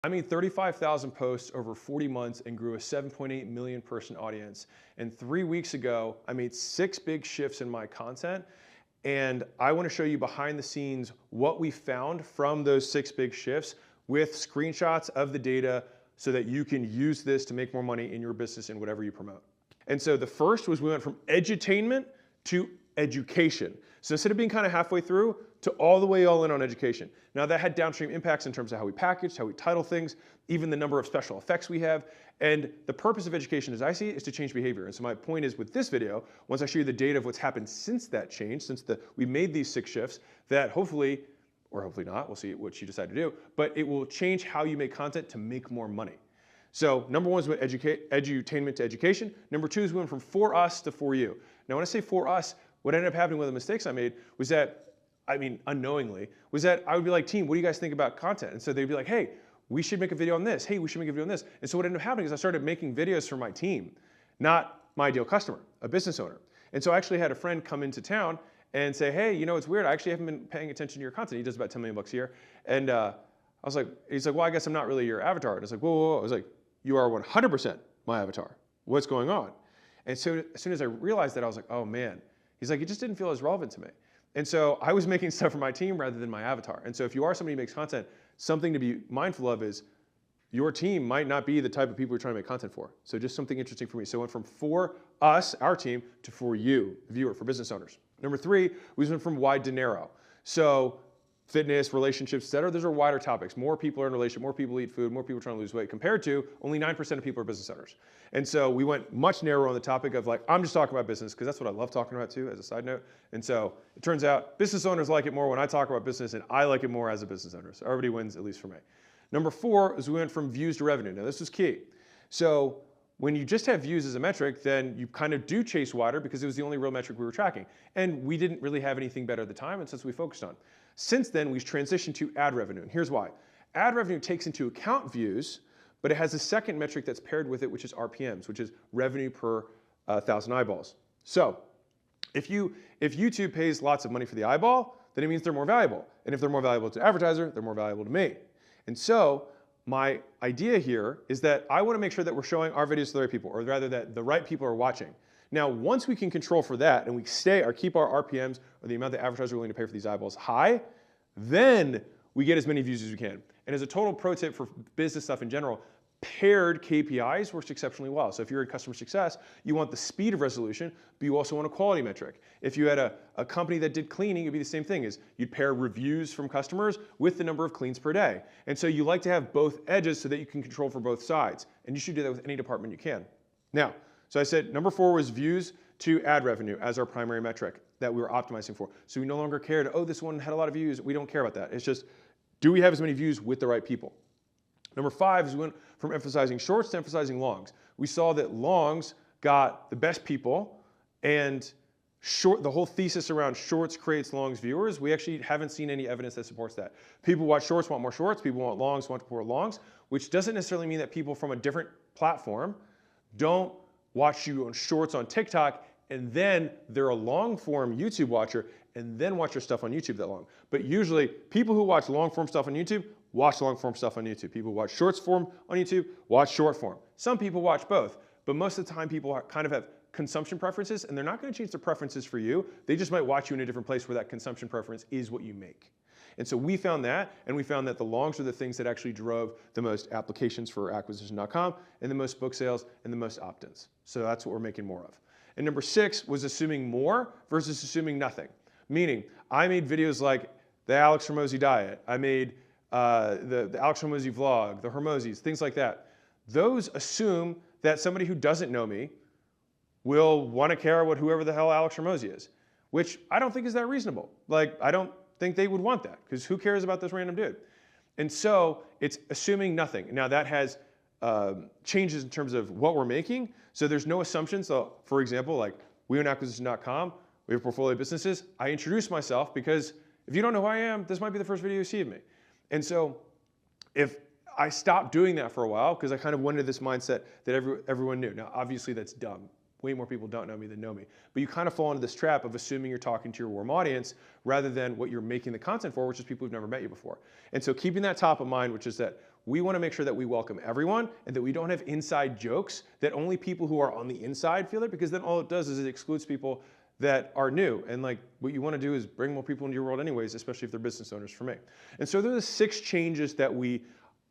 I made 35,000 posts over 40 months and grew a 7.8 million person audience. And 3 weeks ago, I made 6 big shifts in my content. And I want to show you behind the scenes what we found from those 6 big shifts with screenshots of the data so that you can use this to make more money in your business and whatever you promote. And so the first was we went from edutainment to education. So instead of being kind of halfway through to all the way all in on education. Now that had downstream impacts in terms of how we package, how we title things, even the number of special effects we have. And the purpose of education, as I see it, is to change behavior. And so my point is with this video, once I show you the data of what's happened since that change, since we made these 6 shifts, that hopefully, or hopefully not, we'll see what you decide to do, but it will change how you make content to make more money. So number 1 is went edutainment to education. Number 2 is we went from for us to for you. Now when I say for us, what ended up happening, one of the mistakes I made was that, unknowingly, was that I would be like, team, what do you guys think about content? And so they'd be like, hey, we should make a video on this. Hey, we should make a video on this. And so what ended up happening is I started making videos for my team, not my ideal customer, a business owner. And so I actually had a friend come into town and say, hey, you know, it's weird. I actually haven't been paying attention to your content. He does about 10 million bucks a year. And I was like, he's like, well, I guess I'm not really your avatar. And I was like, whoa, whoa, whoa. I was like, you are 100% my avatar. What's going on? And so as soon as I realized that, I was like, oh man. He's like, it just didn't feel as relevant to me. And so I was making stuff for my team rather than my avatar. And so if you are somebody who makes content, something to be mindful of is your team might not be the type of people you're trying to make content for. So just something interesting for me. So it went from for us, our team, to for you, the viewer, for business owners. Number 3, we went from wide to narrow. So fitness, relationships, et cetera, those are wider topics. More people are in a relationship, more people eat food, more people are trying to lose weight, compared to only 9% of people are business owners. And so we went much narrower on the topic of like, I'm just talking about business, because that's what I love talking about too, as a side note. And so it turns out business owners like it more when I talk about business, and I like it more as a business owner. So everybody wins, at least for me. Number 4 is we went from views to revenue. Now this is key. So when you just have views as a metric, then you kind of do chase wider because it was the only real metric we were tracking. And we didn't really have anything better at the time, and since we focused on. Since then, we've transitioned to ad revenue, and here's why. Ad revenue takes into account views, but it has a second metric that's paired with it, which is RPMs, which is revenue per 1,000 eyeballs. So if YouTube pays lots of money for the eyeball, then it means they're more valuable. And if they're more valuable to the advertiser, they're more valuable to me. And so my idea here is that I want to make sure that we're showing our videos to the right people, or rather that the right people are watching. Now, once we can control for that and we keep our RPMs, or the amount the advertisers are willing to pay for these eyeballs, high, then we get as many views as we can. And as a total pro tip for business stuff in general, paired KPIs works exceptionally well. So if you're in customer success, you want the speed of resolution, but you also want a quality metric. If you had a company that did cleaning, it'd be the same thing. Is you'd pair reviews from customers with the number of cleans per day. And so you like to have both edges so that you can control for both sides. And you should do that with any department you can. Now, so I said number 4 was views to ad revenue as our primary metric that we were optimizing for. So we no longer cared, oh, this one had a lot of views. We don't care about that. It's just, do we have as many views with the right people? Number 5 is we went from emphasizing shorts to emphasizing longs. We saw that longs got the best people, and the whole thesis around shorts creates longs viewers, we actually haven't seen any evidence that supports that. People who watch shorts want more shorts, people who want longs want more longs, which doesn't necessarily mean that people from a different platform don't watch you on shorts on TikTok, and then they're a long form YouTube watcher, and then watch your stuff on YouTube that long. But usually, people who watch long form stuff on YouTube, watch long form stuff on YouTube. People who watch shorts form on YouTube, watch short form. Some people watch both, but most of the time people kind of have consumption preferences, and they're not gonna change their preferences for you. They just might watch you in a different place where that consumption preference is what you make. And so we found that, and we found that the longs are the things that actually drove the most applications for acquisition.com, and the most book sales, and the most opt-ins. So that's what we're making more of. And number 6 was assuming more versus assuming nothing. Meaning, I made videos like the Alex Hormozi diet. I made the Alex Hormozi vlog, the Hormozis, things like that. Those assume that somebody who doesn't know me will want to care what whoever the hell Alex Hormozi is, which I don't think is that reasonable. Like, I don't think they would want that, because who cares about this random dude? And so it's assuming nothing. Now that has changes in terms of what we're making. So there's no assumptions. So for example, like we own acquisition.com, we have portfolio businesses. I introduce myself because if you don't know who I am, this might be the first video you see of me. And so if I stopped doing that for a while, because I kind of went into this mindset that everyone knew. Now, obviously that's dumb. Way more people don't know me than know me. But you kind of fall into this trap of assuming you're talking to your warm audience rather than what you're making the content for, which is people who've never met you before. And so keeping that top of mind, which is that we want to make sure that we welcome everyone and that we don't have inside jokes that only people who are on the inside feel it, because then all it does is it excludes people that are new. And like what you want to do is bring more people into your world anyways, especially if they're business owners for me. And so there are the 6 changes that we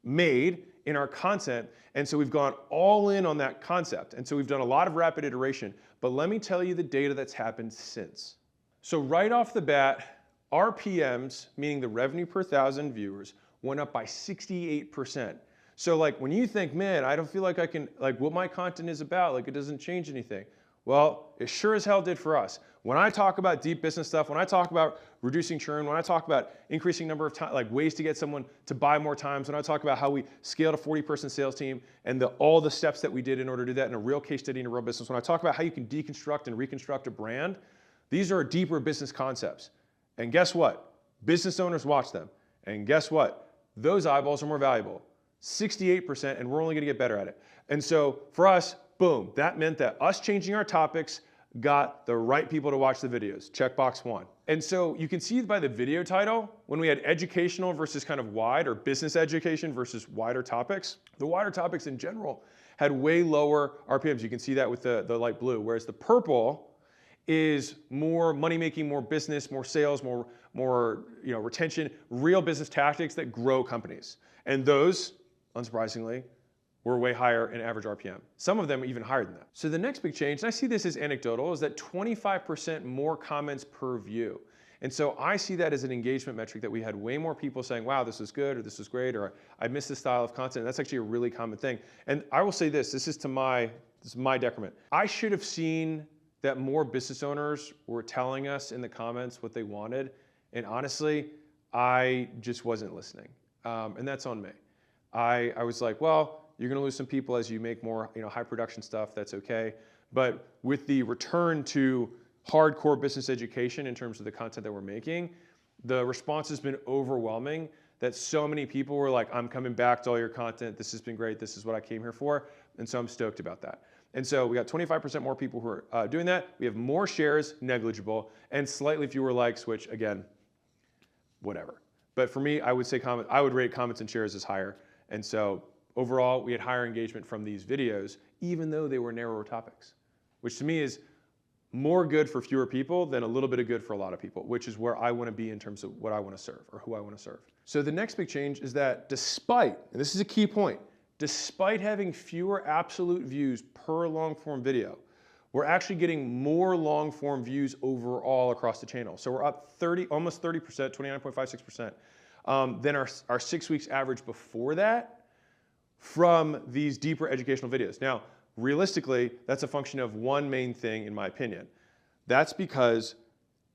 made in our content. And so we've gone all in on that concept. And so we've done a lot of rapid iteration, but let me tell you the data that's happened since. So right off the bat, RPMs, meaning the revenue per 1,000 viewers, went up by 68%. So like when you think, man, I don't feel like I can, like what my content is about, like it doesn't change anything. Well, it sure as hell did for us. When I talk about deep business stuff, when I talk about reducing churn, when I talk about increasing number of times, like ways to get someone to buy more times, when I talk about how we scaled a 40-person sales team and all the steps that we did in order to do that in a real case study in a real business, when I talk about how you can deconstruct and reconstruct a brand, these are deeper business concepts. And guess what? Business owners watch them. And guess what? Those eyeballs are more valuable. 68%, and we're only gonna get better at it. And so for us, boom, that meant that us changing our topics got the right people to watch the videos. Checkbox 1. And so you can see by the video title, when we had educational versus kind of wide, or business education versus wider topics, the wider topics in general had way lower RPMs. You can see that with the light blue, whereas the purple is more money making, more business, more sales, more retention, real business tactics that grow companies. And those, unsurprisingly, were way higher in average RPM. Some of them even higher than that. So the next big change, and I see this as anecdotal, is that 25% more comments per view. And so I see that as an engagement metric, that we had way more people saying, wow, this is good, or this is great, or I missed this style of content. That's actually a really common thing. And I will say this is my decrement. I should have seen that more business owners were telling us in the comments what they wanted. And honestly, I just wasn't listening. And that's on me. I was like, well, you're gonna lose some people as you make more high production stuff, that's okay. But with the return to hardcore business education in terms of the content that we're making, the response has been overwhelming, that so many people were like, I'm coming back to all your content, this has been great, this is what I came here for. And so I'm stoked about that. And so we got 25% more people who are doing that. We have more shares, negligible, and slightly fewer likes, which again, whatever. But for me, I would rate comments and shares as higher. And so overall, we had higher engagement from these videos, even though they were narrower topics, which to me is more good for fewer people than a little bit of good for a lot of people, which is where I want to be in terms of what I want to serve or who I want to serve. So the next big change is that despite, and this is a key point, despite having fewer absolute views per long form video, we're actually getting more long form views overall across the channel. So we're up almost 30%, 29.56%, than our 6 weeks average before that from these deeper educational videos. Now, realistically, that's a function of one main thing, in my opinion. That's because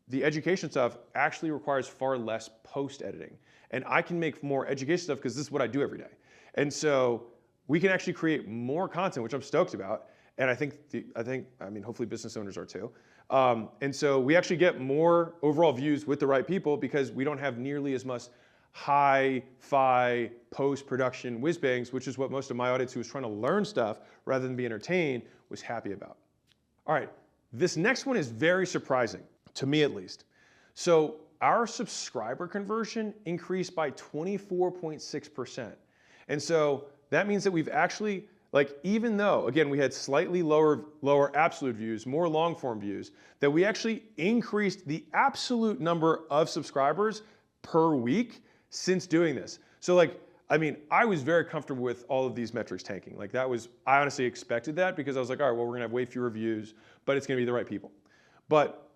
the education stuff actually requires far less post editing. And I can make more education stuff because this is what I do every day. And so we can actually create more content, which I'm stoked about. And I think, hopefully business owners are too. And so we actually get more overall views with the right people because we don't have nearly as much hi-fi post-production whiz-bangs, which is what most of my audience who was trying to learn stuff rather than be entertained was happy about. All right, this next one is very surprising, to me at least. So our subscriber conversion increased by 24.6%. And so that means that we've actually, even though, again, we had slightly lower absolute views, more long form views, that we actually increased the absolute number of subscribers per week since doing this. So I was very comfortable with all of these metrics tanking. I honestly expected that because I was like, all right, well, we're gonna have way fewer views, but it's gonna be the right people. But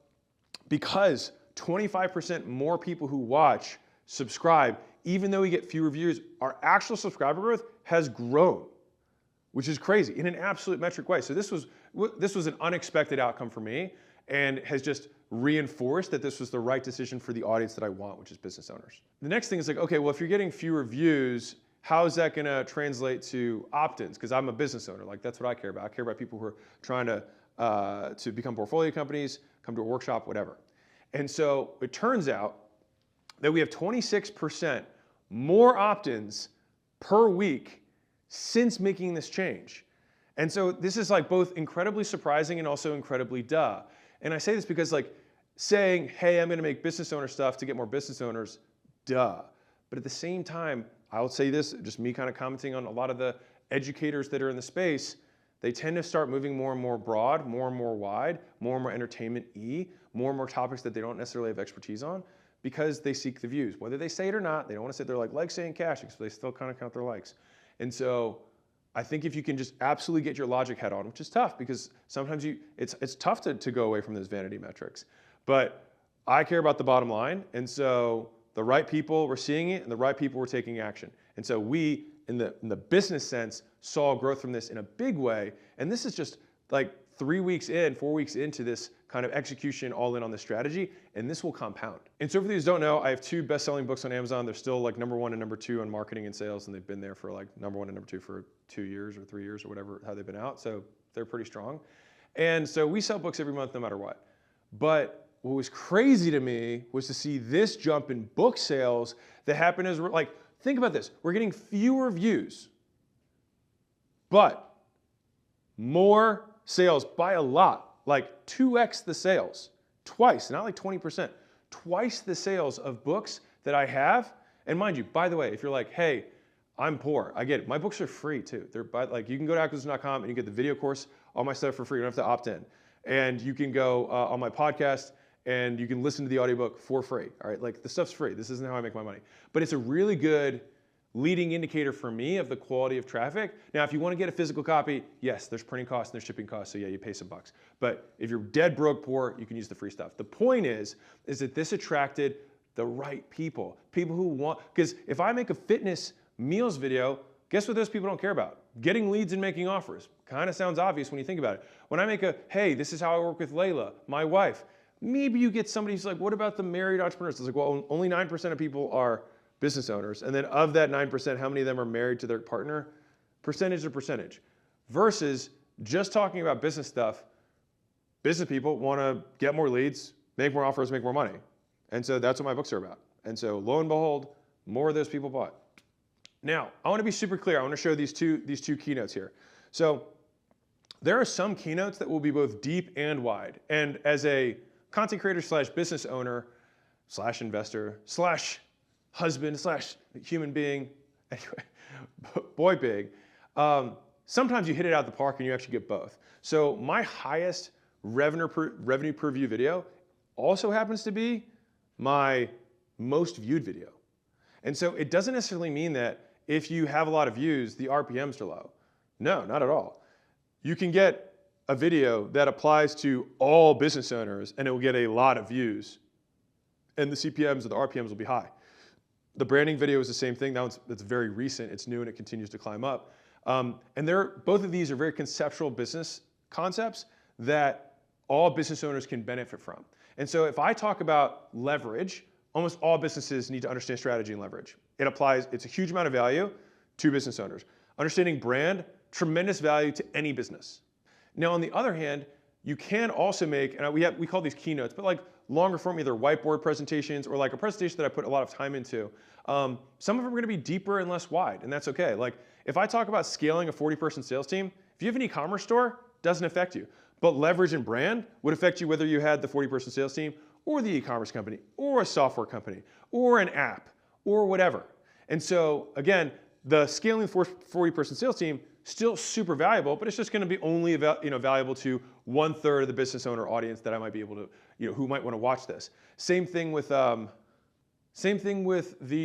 because 25% more people who watch subscribe, even though we get fewer views, our actual subscriber growth has grown, which is crazy in an absolute metric way. So this was an unexpected outcome for me and has just reinforced that this was the right decision for the audience that I want, which is business owners. The next thing is okay, well, if you're getting fewer views, how is that gonna translate to opt-ins? Because I'm a business owner, that's what I care about. I care about people who are trying to become portfolio companies, come to a workshop, whatever. And so it turns out that we have 26% more opt-ins per week since making this change. And so this is both incredibly surprising and also incredibly duh. And I say this because saying, hey, I'm gonna make business owner stuff to get more business owners, duh. But at the same time, I'll say this, just me kind of commenting on a lot of the educators that are in the space, they tend to start moving more and more broad, more and more wide, more and more entertainment-y, more and more topics that they don't necessarily have expertise on because they seek the views. Whether they say it or not, they don't want to sit there like likes, saying cash, because they still kind of count their likes. And so I think if you can just absolutely get your logic head on, which is tough because sometimes it's tough to go away from those vanity metrics. But I care about the bottom line. And so the right people were seeing it and the right people were taking action. And so we, in the business sense, saw growth from this in a big way. And this is just like 3 weeks in, 4 weeks into this kind of execution all in on the strategy, and this will compound. And so for those who don't know, I have 2 best-selling books on Amazon. They're still like #1 and #2 on marketing and sales, and they've been there for like #1 and #2 for 2 years or 3 years or whatever, how they've been out. So they're pretty strong. And so we sell books every month no matter what. But what was crazy to me was to see this jump in book sales that happened as, like, think about this. We're getting fewer views, but more sales by a lot, like 2x the sales, twice, not like 20%, twice the sales of books that I have. And mind you, by the way, if you're like, hey, I'm poor, I get it. My books are free too. They're like, you can go to acquisition.com and you get the video course, all my stuff for free. You don't have to opt in. And you can go on my podcast and you can listen to the audiobook for free. All right, like the stuff's free. This isn't how I make my money. But it's a really good leading indicator for me of the quality of traffic. Now, if you want to get a physical copy, yes, there's printing costs and there's shipping costs, so yeah, you pay some bucks. But if you're dead broke poor, you can use the free stuff. The point is that this attracted the right people who want, because if I make a fitness meals video, guess what those people don't care about? Getting leads and making offers. Kind of sounds obvious when you think about it. When I make a, hey, this is how I work with Layla, my wife, maybe you get somebody who's like, what about the married entrepreneurs? It's like, well, only 9% of people are business owners. And then of that 9%, how many of them are married to their partner? Percentage to percentage. Versus just talking about business stuff, business people want to get more leads, make more offers, make more money. And so that's what my books are about. And so lo and behold, more of those people bought. Now, I want to be super clear. I want to show these two keynotes here. So there are some keynotes that will be both deep and wide. And as a content creator slash business owner slash investor slash husband slash human being, anyway, boy big, sometimes you hit it out of the park and you actually get both. So my highest revenue per view video also happens to be my most viewed video. And so it doesn't necessarily mean that if you have a lot of views, the RPMs are low. No, not at all. You can get a video that applies to all business owners and it will get a lot of views and the CPMs or the RPMs will be high. The branding video is the same thing. That's very recent. It's new and it continues to climb up. And both of these are very conceptual business concepts that all business owners can benefit from. And so if I talk about leverage, almost all businesses need to understand strategy and leverage. It's a huge amount of value to business owners. Understanding brand, tremendous value to any business. Now, on the other hand, you can also make, and we call these keynotes, but like longer form, either whiteboard presentations or like a presentation that I put a lot of time into. Some of them are going to be deeper and less wide, and that's okay. Like if I talk about scaling a 40-person sales team, if you have an e-commerce store, doesn't affect you. But leverage and brand would affect you whether you had the 40-person sales team or the e-commerce company or a software company or an app or whatever. And so again, the scaling 40-person sales team, still super valuable, but it's just going to be only valuable to 1/3 of the business owner audience that I might be able to, who might want to watch this. Same thing with the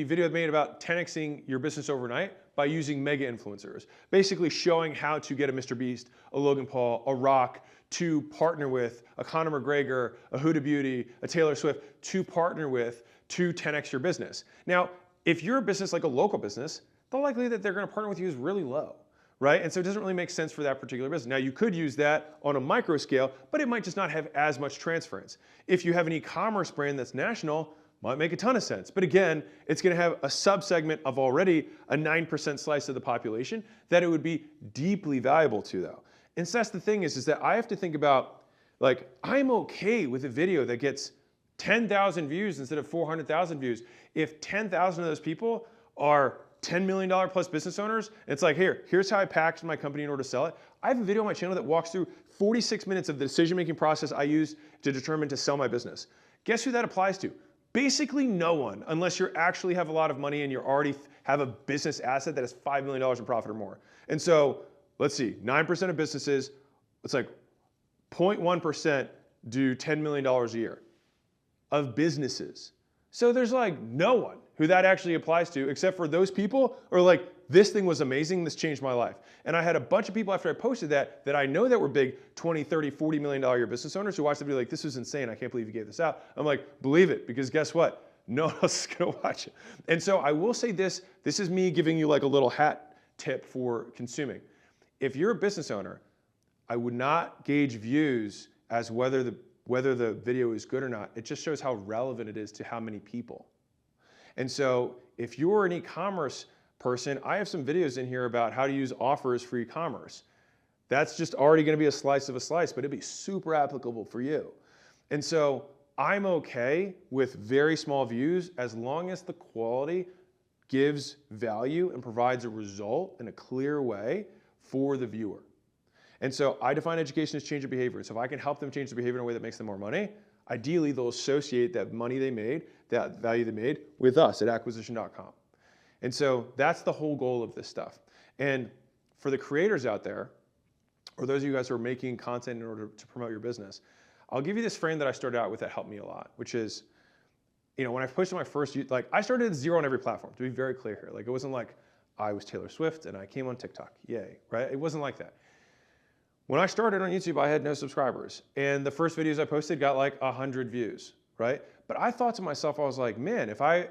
video I made about 10xing your business overnight by using mega influencers. Basically showing how to get a Mr. Beast, a Logan Paul, a Rock to partner with, a Conor McGregor, a Huda Beauty, a Taylor Swift to partner with to 10x your business. Now, if you're a business like a local business, the likelihood that they're going to partner with you is really low. Right? And so it doesn't really make sense for that particular business. Now you could use that on a micro scale, but it might just not have as much transference. If you have an e-commerce brand that's national, might make a ton of sense. But again, it's going to have a subsegment of already a 9% slice of the population that it would be deeply valuable to though. And so that's the thing is that I have to think about, like, I'm okay with a video that gets 10,000 views instead of 400,000 views. If 10,000 of those people are $10 million plus business owners, it's like, here's how I packaged my company in order to sell it. I have a video on my channel that walks through 46 minutes of the decision-making process I use to determine to sell my business. Guess who that applies to? Basically no one, unless you actually have a lot of money and you already have a business asset that has $5 million in profit or more. And so let's see, 9% of businesses, it's like 0.1% do $10 million a year of businesses. So there's like no one who that actually applies to except for those people who are like, this thing was amazing, this changed my life. And I had a bunch of people after I posted that I know that were big 20, 30, $40 million a year business owners who watched the video like, this was insane, I can't believe you gave this out. I'm like, believe it, because guess what? No one else is gonna watch it. And so I will say this is me giving you like a little hat tip for consuming. If you're a business owner, I would not gauge views as whether the video is good or not. It just shows how relevant it is to how many people. And so if you're an e-commerce person, I have some videos in here about how to use offers for e-commerce. That's just already gonna be a slice of a slice, but it'd be super applicable for you. And so I'm okay with very small views as long as the quality gives value and provides a result in a clear way for the viewer. And so I define education as change of behavior. So if I can help them change their behavior in a way that makes them more money, ideally they'll associate that money they made, that value they made, with us at acquisition.com. And so that's the whole goal of this stuff. And for the creators out there, or those of you guys who are making content in order to promote your business, I'll give you this frame that I started out with that helped me a lot, which is, when I posted my first, I started at 0 on every platform, to be very clear here. Like, it wasn't like I was Taylor Swift and I came on TikTok, yay, right? It wasn't like that. When I started on YouTube, I had no subscribers. And the first videos I posted got like 100 views, right? But I thought to myself, I was like, man, if I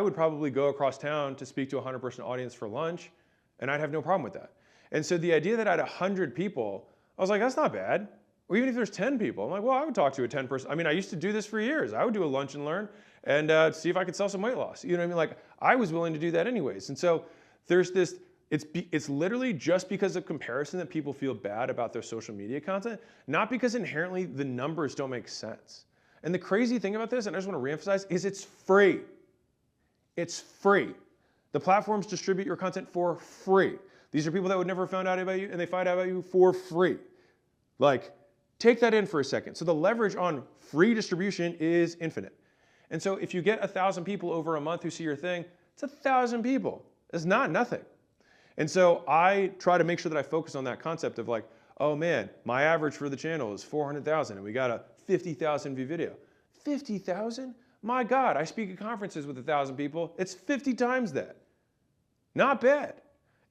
would probably go across town to speak to a 100-person audience for lunch, and I'd have no problem with that. And so the idea that I had 100 people, I was like, that's not bad. Or even if there's 10 people, I'm like, well, I would talk to a 10-person. I mean, I used to do this for years. I would do a lunch and learn and see if I could sell some weight loss. You know what I mean? Like, I was willing to do that anyways. And so there's this, it's literally just because of comparison that people feel bad about their social media content, not because inherently the numbers don't make sense. And the crazy thing about this, and I just want to reemphasize, is it's free. It's free. The platforms distribute your content for free. These are people that would never have found out about you, and they find out about you for free. Like, take that in for a second. So the leverage on free distribution is infinite. And so if you get 1,000 people over a month who see your thing, it's 1,000 people. It's not nothing. And so I try to make sure that I focus on that concept of like, oh man, my average for the channel is 400,000 and we got a 50,000 view video. 50,000? My God, I speak at conferences with 1,000 people. It's 50 times that. Not bad.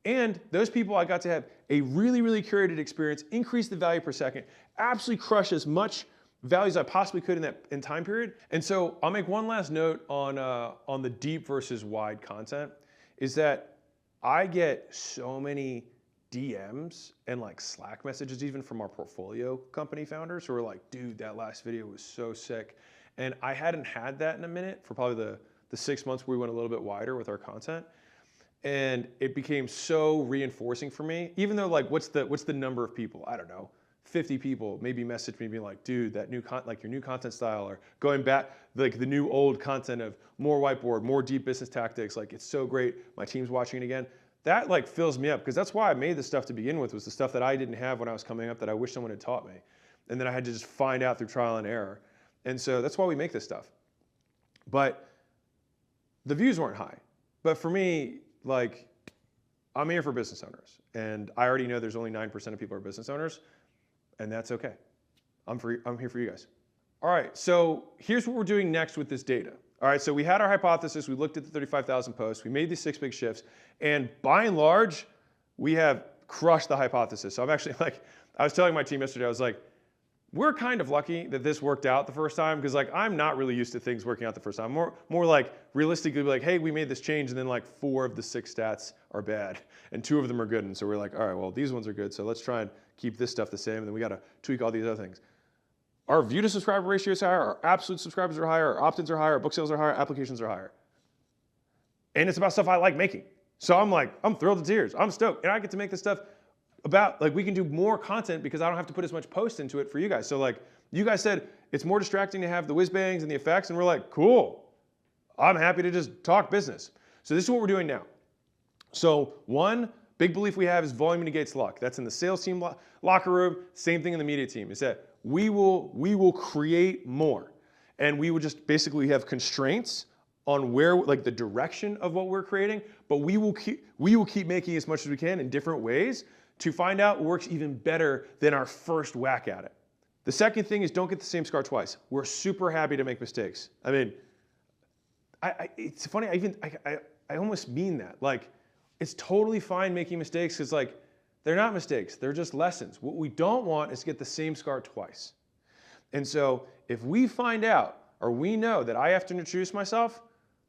And those people, I got to have a really, really curated experience, increase the value per second, absolutely crush as much value as I possibly could in that time period. And so I'll make one last note on the deep versus wide content, is that I get so many DMs and like Slack messages even from our portfolio company founders who are like, dude, that last video was so sick. And I hadn't had that in a minute for probably the 6 months where we went a little bit wider with our content. And it became so reinforcing for me, even though like, what's the number of people? I don't know, 50 people maybe messaged me being like, dude, that new your new content style, or going back, like the new old content of more whiteboard, more deep business tactics, like it's so great, my team's watching it again. That like fills me up, because that's why I made this stuff to begin with, was the stuff that I didn't have when I was coming up that I wish someone had taught me. And then I had to just find out through trial and error. And so that's why we make this stuff. But the views weren't high. But for me, like, I'm here for business owners. And I already know there's only 9% of people are business owners. And that's okay. I'm here for you guys. All right, so here's what we're doing next with this data. All right, so we had our hypothesis, we looked at the 35,000 posts, we made these 6 big shifts, and by and large, we have crushed the hypothesis. So I'm actually like, I was telling my team yesterday, I was like, we're kind of lucky that this worked out the first time, because like I'm not really used to things working out the first time. More like realistically like, hey, we made this change, and then like 4 of the 6 stats are bad and 2 of them are good. And so we're like, all right, well, these ones are good, so let's try and keep this stuff the same, and then we got to tweak all these other things. Our view to subscriber ratio is higher, our absolute subscribers are higher, our opt-ins are higher, our book sales are higher, applications are higher. And it's about stuff I like making. So I'm like, I'm thrilled to tears, I'm stoked. And I get to make this stuff about, like, we can do more content because I don't have to put as much post into it for you guys. So like, you guys said it's more distracting to have the whiz bangs and the effects, and we're like, cool. I'm happy to just talk business. So this is what we're doing now. So one big belief we have is volume negates luck. That's in the sales team locker room, same thing in the media team, is that we will create more. And we would just basically have constraints on where, like the direction of what we're creating, but we will keep making as much as we can in different ways to find out what works even better than our first whack at it. The second thing is don't get the same scar twice. We're super happy to make mistakes. I mean, it's funny, I almost mean that. Like, it's totally fine making mistakes because like, they're not mistakes, they're just lessons. What we don't want is to get the same scar twice. And so if we find out or we know that I have to introduce myself,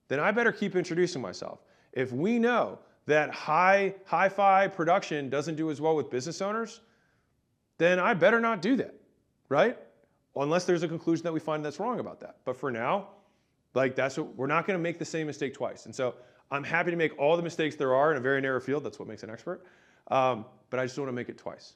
then I better keep introducing myself. If we know that hi-fi production doesn't do as well with business owners, then I better not do that, right? Unless there's a conclusion that we find that's wrong about that. But for now, like we're not gonna make the same mistake twice. And so I'm happy to make all the mistakes there are in a very narrow field, that's what makes an expert, but I just don't wanna make it twice.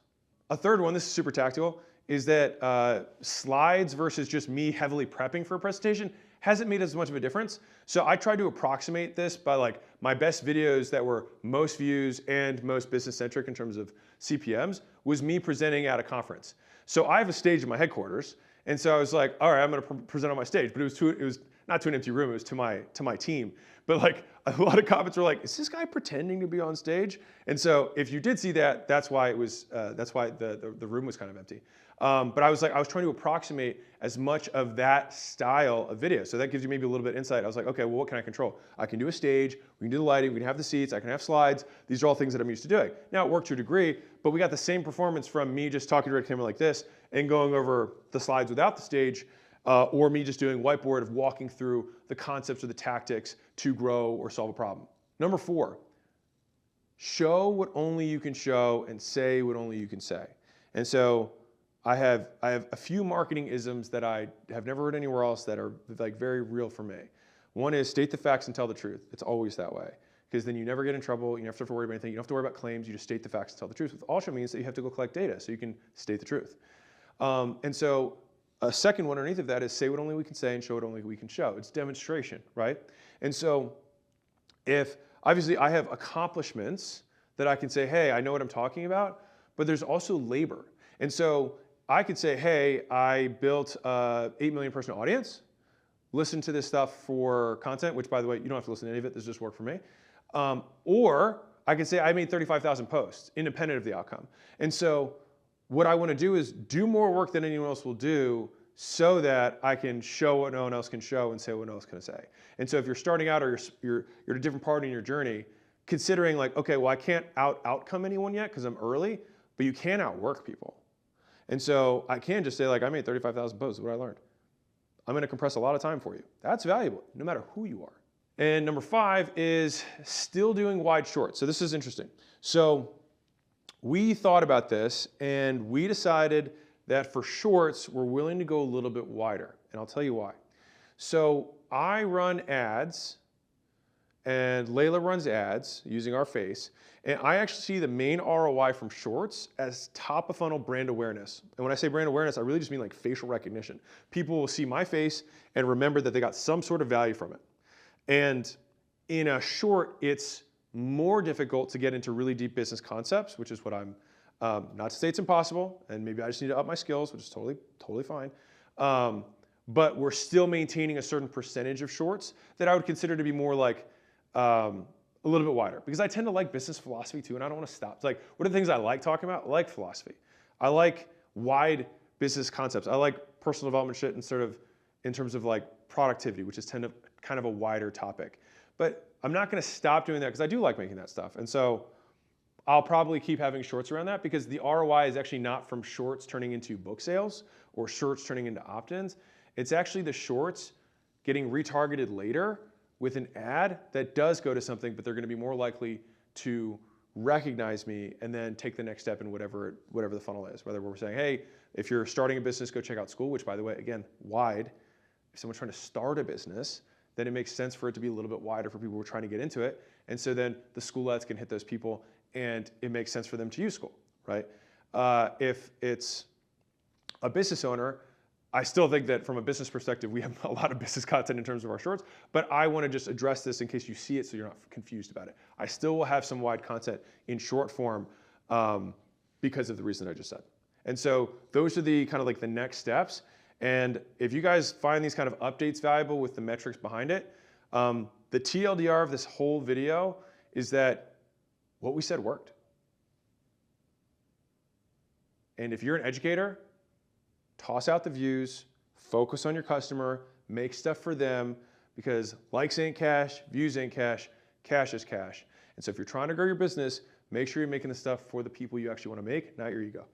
A third one, this is super tactical, is that slides versus just me heavily prepping for a presentation hasn't made as much of a difference. So I tried to approximate this by like my best videos that were most views and most business centric in terms of CPMs was me presenting at a conference. So I have a stage in my headquarters. And so I was like, all right, I'm gonna present on my stage, but it was not to an empty room, it was to my team. But like a lot of comments were like, is this guy pretending to be on stage? And so if you did see that, that's why it was, that's why the room was kind of empty. But I was trying to approximate as much of that style of video. So that gives you maybe a little bit of insight. I was like, okay, well, what can I control? I can do a stage, we can do the lighting, we can have the seats, I can have slides. These are all things that I'm used to doing. Now it worked to a degree, but we got the same performance from me just talking to a camera like this and going over the slides without the stage, or me just doing whiteboard of walking through the concepts or the tactics to grow or solve a problem. Number 4, show what only you can show and say what only you can say. And so I have a few marketing isms that I have never heard anywhere else that are like very real for me. One is state the facts and tell the truth. It's always that way. Because then you never get in trouble, you never have to worry about anything, you don't have to worry about claims, you just state the facts and tell the truth. Which also means that you have to go collect data so you can state the truth. And so a second one underneath of that is say what only we can say and show what only we can show. It's demonstration, right? And so if obviously I have accomplishments that I can say, hey, I know what I'm talking about, but there's also labor. And so I could say, hey, I built a 8 million person audience, listen to this stuff for content, which by the way, you don't have to listen to any of it, this just worked for me. Or I could say I made 35,000 posts, independent of the outcome. And so what I want to do is do more work than anyone else will do so that I can show what no one else can show and say what no one else can say. And so if you're starting out or you're at a different part in your journey, considering like, okay, well, I can't outcome anyone yet because I'm early, but you can outwork people. And so I can just say like, I made 35,000 posts, what I learned. I'm gonna compress a lot of time for you. That's valuable, no matter who you are. And number 5 is still doing wide shorts. So this is interesting. So we thought about this and we decided that for shorts, we're willing to go a little bit wider. And I'll tell you why. So I run ads and Layla runs ads using our face. And I actually see the main ROI from shorts as top of funnel brand awareness. And when I say brand awareness, I really just mean like facial recognition. People will see my face and remember that they got some sort of value from it. And in a short, it's more difficult to get into really deep business concepts, which is what I'm, not to say it's impossible, and maybe I just need to up my skills, which is totally fine. But we're still maintaining a certain percentage of shorts that I would consider to be more like, a little bit wider, because I tend to like business philosophy too, and I don't want to stop. It's like, what are the things I like talking about? I like philosophy. I like wide business concepts. I like personal development shit and sort of in terms of like productivity, which is kind of a wider topic. But I'm not going to stop doing that because I do like making that stuff. And so I'll probably keep having shorts around that because the ROI is actually not from shorts turning into book sales or shorts turning into opt-ins. It's actually the shorts getting retargeted later with an ad that does go to something, but they're going to be more likely to recognize me and then take the next step in whatever the funnel is. Whether we're saying, hey, if you're starting a business, go check out Skool, which by the way, again, wide. If someone's trying to start a business, then it makes sense for it to be a little bit wider for people who are trying to get into it. And so then the Skool ads can hit those people and it makes sense for them to use Skool, right? If it's a business owner, I still think that from a business perspective, we have a lot of business content in terms of our shorts, but I want to just address this in case you see it so you're not confused about it. I still will have some wide content in short form because of the reason I just said. And so those are the kind of like the next steps. And if you guys find these kind of updates valuable with the metrics behind it, the TLDR of this whole video is that what we said worked. And if you're an educator, toss out the views, focus on your customer, make stuff for them, because likes ain't cash, views ain't cash, cash is cash. And so if you're trying to grow your business, make sure you're making the stuff for the people you actually want to make, not your ego.